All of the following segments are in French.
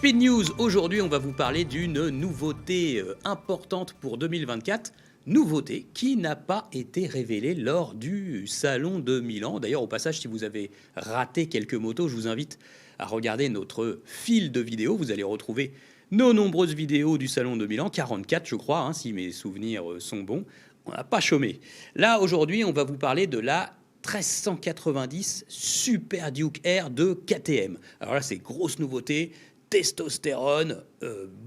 Speed News, aujourd'hui on va vous parler d'une nouveauté importante pour 2024. Nouveauté qui n'a pas été révélée lors du Salon de Milan. D'ailleurs, au passage, si vous avez raté quelques motos, je vous invite à regarder notre fil de vidéos. Vous allez retrouver nos nombreuses vidéos du Salon de Milan, 44 je crois, si mes souvenirs sont bons. On n'a pas chômé. Là, aujourd'hui, on va vous parler de la 1390 Super Duke R de KTM. Alors là, c'est grosse nouveauté. Testostérone,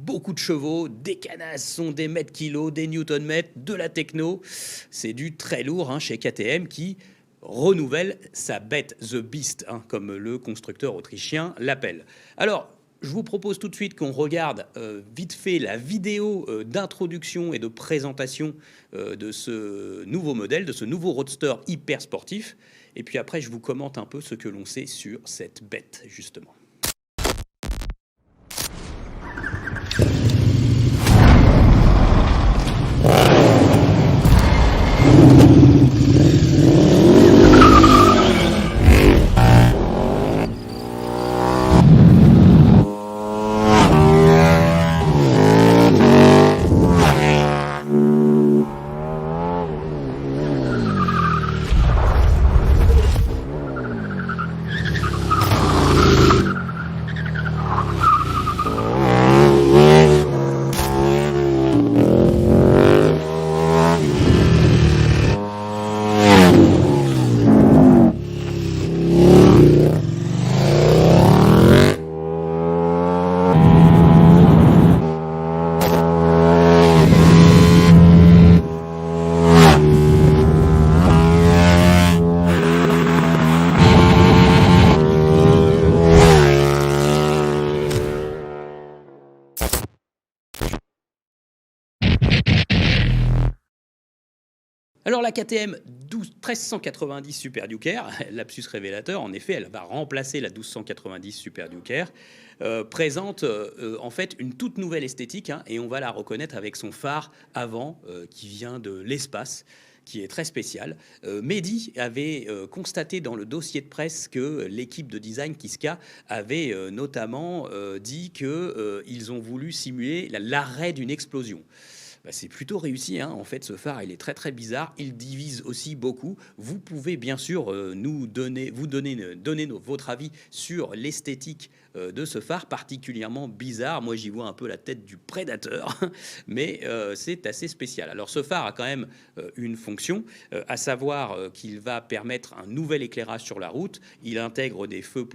beaucoup de chevaux, des canasses sont des mètres kilos, des newton-mètres, de la techno. C'est du très lourd chez KTM qui renouvelle sa bête, The Beast, comme le constructeur autrichien l'appelle. Alors, je vous propose tout de suite qu'on regarde vite fait la vidéo d'introduction et de présentation de ce nouveau modèle, de ce nouveau roadster hyper sportif. Et puis après, je vous commente un peu ce que l'on sait sur cette bête, justement. Alors la KTM 1390 Super Duke R, lapsus révélateur, en effet, elle va remplacer la 1290 Super Duke R, présente en fait une toute nouvelle esthétique et on va la reconnaître avec son phare avant qui vient de l'espace, qui est très spécial. Mehdi avait constaté dans le dossier de presse que l'équipe de design Kiska avait notamment dit qu'ils ont voulu simuler l'arrêt d'une explosion. C'est plutôt réussi, en fait, ce phare, il est très très bizarre, il divise aussi beaucoup. Vous pouvez bien sûr donner votre avis sur l'esthétique de ce phare, particulièrement bizarre. Moi, j'y vois un peu la tête du prédateur, mais c'est assez spécial. Alors, ce phare a quand même une fonction, à savoir qu'il va permettre un nouvel éclairage sur la route. Il intègre des feux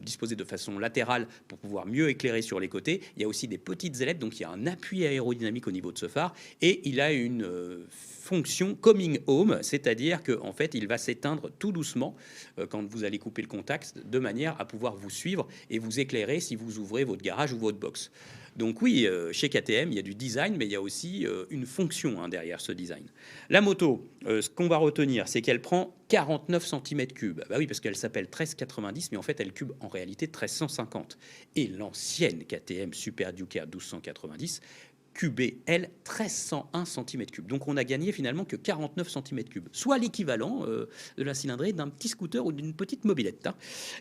disposés de façon latérale pour pouvoir mieux éclairer sur les côtés. Il y a aussi des petites ailettes, donc il y a un appui aérodynamique au niveau de ce phare, et il a une fonction coming home, c'est-à-dire qu'en fait il va s'éteindre tout doucement quand vous allez couper le contact, de manière à pouvoir vous suivre et vous éclairer si vous ouvrez votre garage ou votre box. Donc oui, chez KTM, il y a du design, mais il y a aussi une fonction derrière ce design. La moto, ce qu'on va retenir, c'est qu'elle prend 49 cm3. Bah oui, parce qu'elle s'appelle 1390, mais en fait, elle cube en réalité 1350. Et l'ancienne KTM Super Duke R 1290 cubé, elle, 1301 cm3. Donc on a gagné finalement que 49 cm3, soit l'équivalent de la cylindrée d'un petit scooter ou d'une petite mobilette.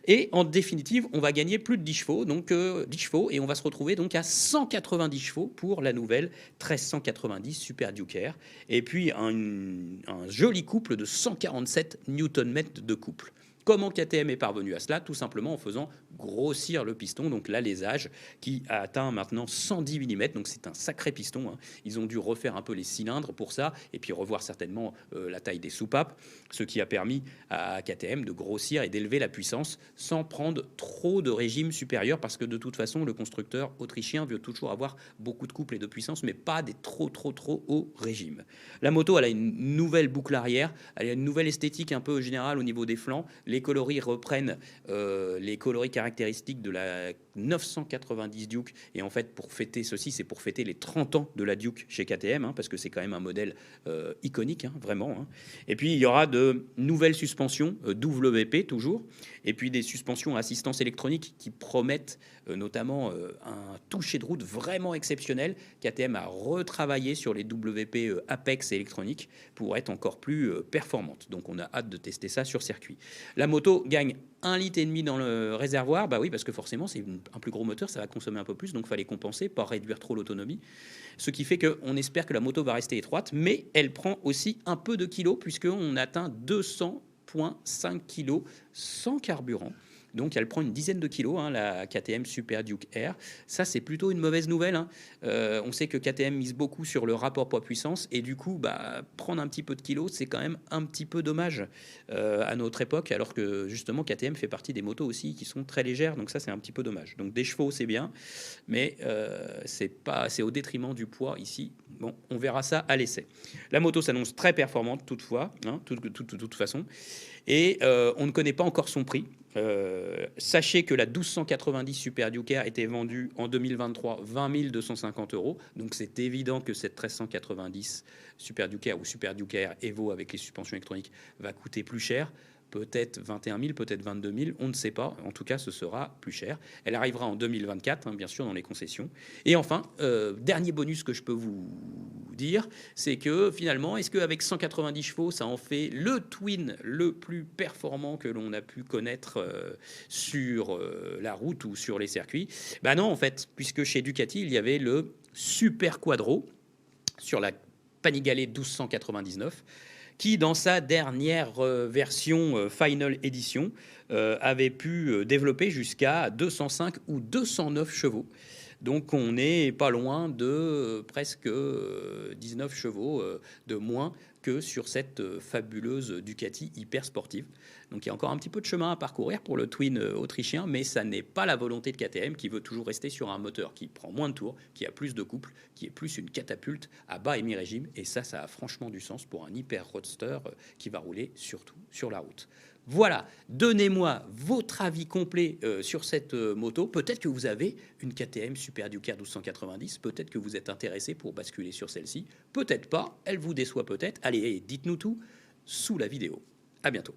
Et en définitive, on va gagner plus de 10 chevaux, donc 10 chevaux, et on va se retrouver donc à 190 chevaux pour la nouvelle 1390 Super Duke R. Et puis un joli couple de 147 Nm de couple. Comment KTM est parvenu à cela? Tout simplement en faisant grossir le piston, donc l'alésage, qui a atteint maintenant 110 mm, donc c'est un sacré piston. Ils ont dû refaire un peu les cylindres pour ça, et puis revoir certainement la taille des soupapes, ce qui a permis à KTM de grossir et d'élever la puissance sans prendre trop de régime supérieur, parce que de toute façon, le constructeur autrichien veut toujours avoir beaucoup de couple et de puissance, mais pas des trop hauts régimes. La moto, elle a une nouvelle boucle arrière, elle a une nouvelle esthétique un peu générale au niveau des flancs. Les coloris reprennent les coloris caractéristiques de la 990 Duke. Et en fait, pour fêter ceci, c'est pour fêter les 30 ans de la Duke chez KTM, parce que c'est quand même un modèle iconique, vraiment. Et puis, il y aura de nouvelles suspensions, WP toujours, et puis des suspensions à assistance électronique qui promettent notamment un toucher de route vraiment exceptionnel. KTM a retravaillé sur les WP Apex électroniques pour être encore plus performante. Donc, on a hâte de tester ça sur circuit. La moto gagne 1,5 litre dans le réservoir, bah oui, parce que forcément, c'est un plus gros moteur, ça va consommer un peu plus, donc il fallait compenser, pas réduire trop l'autonomie. Ce qui fait qu'on espère que la moto va rester étroite, mais elle prend aussi un peu de kilos, puisqu'on atteint 200,5 kilos sans carburant. Donc elle prend une dizaine de kilos, hein, la KTM Super Duke R. Ça, c'est plutôt une mauvaise nouvelle, hein. On sait que KTM mise beaucoup sur le rapport poids-puissance, et du coup, prendre un petit peu de kilos, c'est quand même un petit peu dommage à notre époque, alors que justement KTM fait partie des motos aussi qui sont très légères, donc ça, c'est un petit peu dommage. Donc des chevaux, c'est bien, mais c'est au détriment du poids ici. Bon, on verra ça à l'essai. La moto s'annonce très performante toutefois, hein, de toute façon, et on ne connaît pas encore son prix. Sachez que la 1290 Super Duke R était vendue en 2023 20 250 €. Donc c'est évident que cette 1390 Super Duke R ou Super Duke R Evo avec les suspensions électroniques va coûter plus cher. Peut-être 21 000, peut-être 22 000, on ne sait pas. En tout cas, ce sera plus cher. Elle arrivera en 2024, hein, bien sûr, dans les concessions. Et enfin, dernier bonus que je peux vous dire, c'est que finalement, est-ce qu'avec 190 chevaux, ça en fait le twin le plus performant que l'on a pu connaître sur la route ou sur les circuits? Ben non, en fait, puisque chez Ducati, il y avait le Super Quadro sur la Panigale 1299, qui, dans sa dernière version Final Edition, avait pu développer jusqu'à 205 ou 209 chevaux. Donc on n'est pas loin de presque 19 chevaux de moins que sur cette fabuleuse Ducati hyper sportive. Donc il y a encore un petit peu de chemin à parcourir pour le twin autrichien, mais ça n'est pas la volonté de KTM qui veut toujours rester sur un moteur qui prend moins de tours, qui a plus de couple, qui est plus une catapulte à bas et mi-régime. Et ça a franchement du sens pour un hyper roadster qui va rouler surtout sur la route. Voilà, donnez-moi votre avis complet sur cette moto. Peut-être que vous avez une KTM Super Duke R 1290, peut-être que vous êtes intéressé pour basculer sur celle-ci, peut-être pas, elle vous déçoit peut-être. Allez, dites-nous tout sous la vidéo. À bientôt.